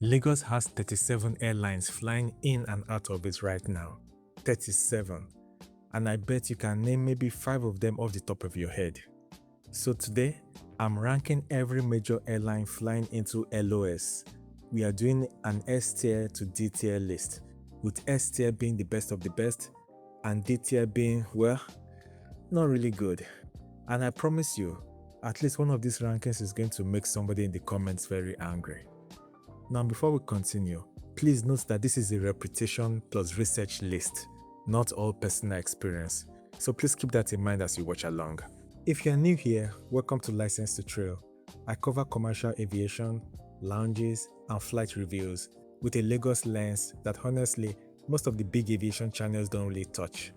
Lagos has 37 airlines flying in and out of it right now. 37. And I bet you can name maybe 5 of them off the top of your head. So today, I'm ranking every major airline flying into LOS. We are doing an S tier to D tier list, with S tier being the best of the best and D tier being, well, not really good. And I promise you, at least one of these rankings is going to make somebody in the comments very angry. Now, before we continue, please note that this is a reputation plus research list, not all personal experience. So please keep that in mind as you watch along. If you're new here, welcome to License to Trail. I cover commercial aviation, lounges, and flight reviews with a Lagos lens that honestly, most of the big aviation channels don't really touch.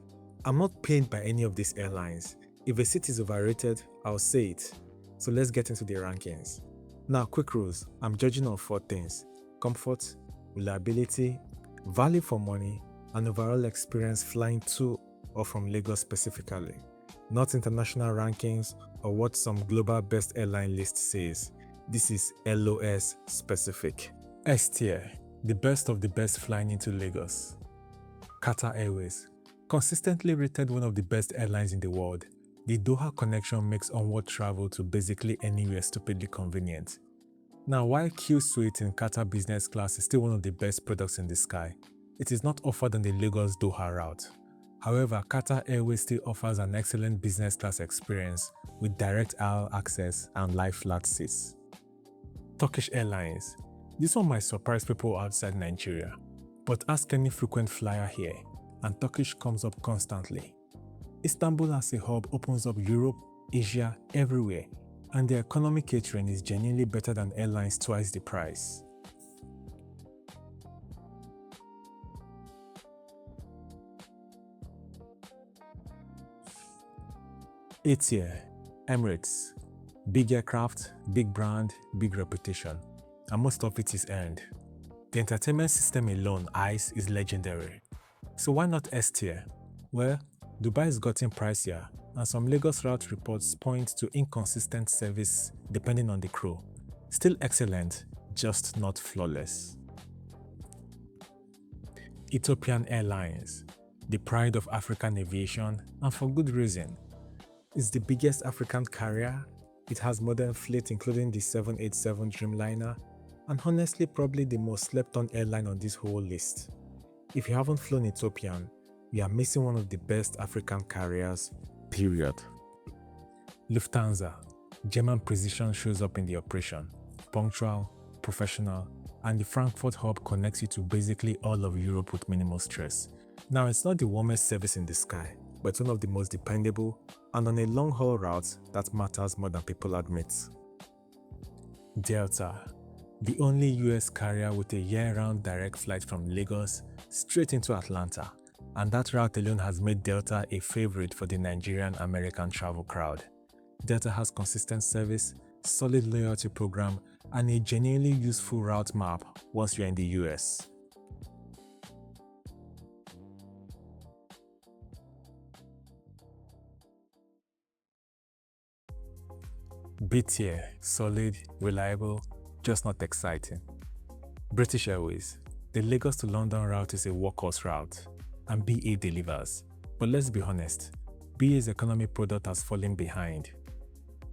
I'm not paid by any of these airlines. If a seat is overrated, I'll say it. So let's get into the rankings. Now, quick rules. I'm judging on 4 things: comfort, reliability, value for money, and overall experience flying to or from Lagos specifically. Not international rankings or what some global best airline list says. This is LOS specific. S tier, the best of the best flying into Lagos. Qatar Airways, consistently rated one of the best airlines in the world. The Doha connection makes onward travel to basically anywhere stupidly convenient. Now, while Q Suite in Qatar business class is still one of the best products in the sky, it is not offered on the Lagos-Doha route. However, Qatar Airways still offers an excellent business class experience with direct aisle access and lie flat seats. Turkish Airlines. This one might surprise people outside Nigeria, but ask any frequent flyer here, and Turkish comes up constantly. Istanbul as a hub opens up Europe, Asia, everywhere, and the economy catering is genuinely better than airlines twice the price. A tier, Emirates. Big aircraft, big brand, big reputation, and most of it is earned. The entertainment system alone, ICE, is legendary. So why not S tier? Well, Dubai is getting pricier, and some Lagos route reports point to inconsistent service depending on the crew. Still excellent, just not flawless. Ethiopian Airlines, the pride of African aviation, and for good reason. It's the biggest African carrier. It has modern fleet including the 787 Dreamliner, and honestly probably the most slept-on airline on this whole list. If you haven't flown Ethiopian, you are missing one of the best African carriers, period. Lufthansa, German precision shows up in the operation. Punctual, professional, and the Frankfurt hub connects you to basically all of Europe with minimal stress. Now, it's not the warmest service in the sky, but one of the most dependable, and on a long-haul route, that matters more than people admit. Delta, the only US carrier with a year-round direct flight from Lagos straight into Atlanta, and that route alone has made Delta a favorite for the Nigerian-American travel crowd. Delta has consistent service, solid loyalty program, and a genuinely useful route map once you're in the US. B tier, solid, reliable, just not exciting. British Airways, the Lagos to London route is a workhorse route, and BA delivers. But let's be honest, BA's economy product has fallen behind.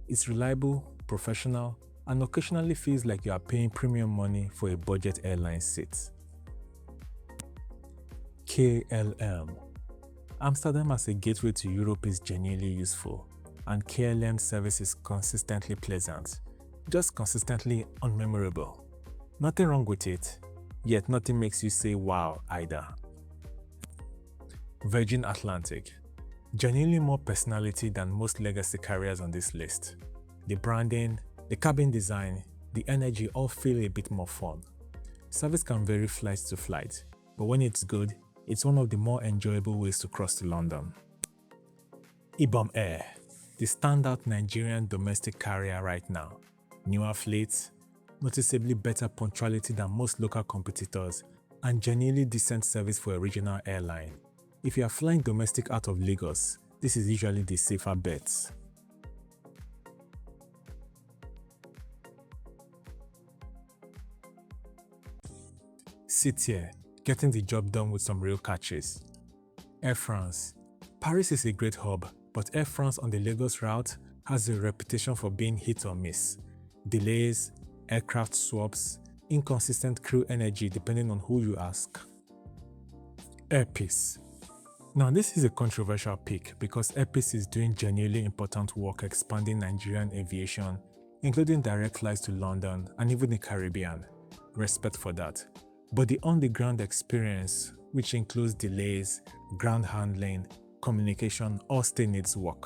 It's reliable, professional, and occasionally feels like you are paying premium money for a budget airline seat. KLM. Amsterdam as a gateway to Europe is genuinely useful, and KLM service is consistently pleasant, just consistently unmemorable. Nothing wrong with it, yet nothing makes you say wow either. Virgin Atlantic. Genuinely more personality than most legacy carriers on this list. The branding, the cabin design, the energy all feel a bit more fun. Service can vary flight to flight, but when it's good, it's one of the more enjoyable ways to cross to London. Ibom Air, the standout Nigerian domestic carrier right now. Newer fleets, noticeably better punctuality than most local competitors, and genuinely decent service for a regional airline. If you are flying domestic out of Lagos, this is usually the safer bet. C tier, getting the job done with some real catches. Air France. Paris is a great hub, but Air France on the Lagos route has a reputation for being hit or miss. Delays, aircraft swaps, inconsistent crew energy depending on who you ask. Air Peace. Now this is a controversial pick because Air Peace is doing genuinely important work expanding Nigerian aviation, including direct flights to London and even the Caribbean. Respect for that. But the on-the-ground experience, which includes delays, ground handling, communication, all still needs work.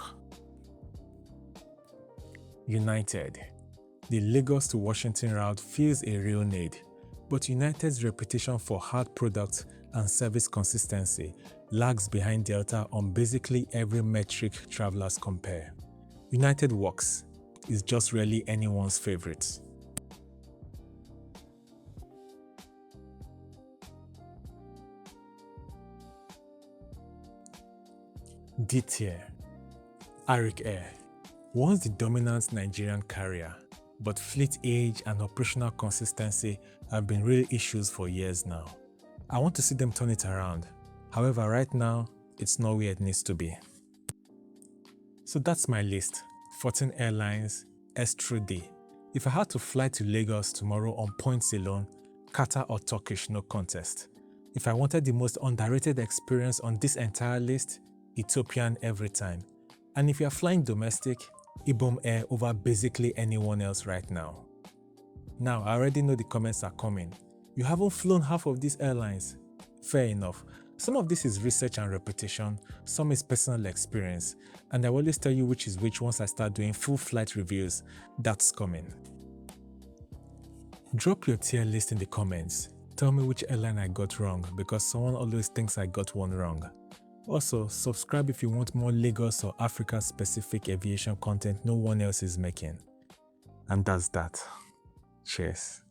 United. The Lagos to Washington route feels a real need, but United's reputation for hard product and service consistency lags behind Delta on basically every metric travelers compare. United works, is just rarely anyone's favorite. D tier. Arik Air. Once the dominant Nigerian carrier, but fleet age and operational consistency have been real issues for years now. I want to see them turn it around. However, right now, it's not where it needs to be. So that's my list. 14 airlines, S through D. If I had to fly to Lagos tomorrow on points alone, Qatar or Turkish, no contest. If I wanted the most underrated experience on this entire list, Ethiopian every time. And if you're flying domestic, Ibom Air over basically anyone else right now. Now, I already know the comments are coming. You haven't flown half of these airlines. Fair enough. Some of this is research and reputation, some is personal experience, and I will always tell you which is which once I start doing full flight reviews. That's coming. Drop your tier list in the comments. Tell me which airline I got wrong because someone always thinks I got one wrong. Also, subscribe if you want more Lagos or Africa specific aviation content no one else is making. And that's that. Cheers.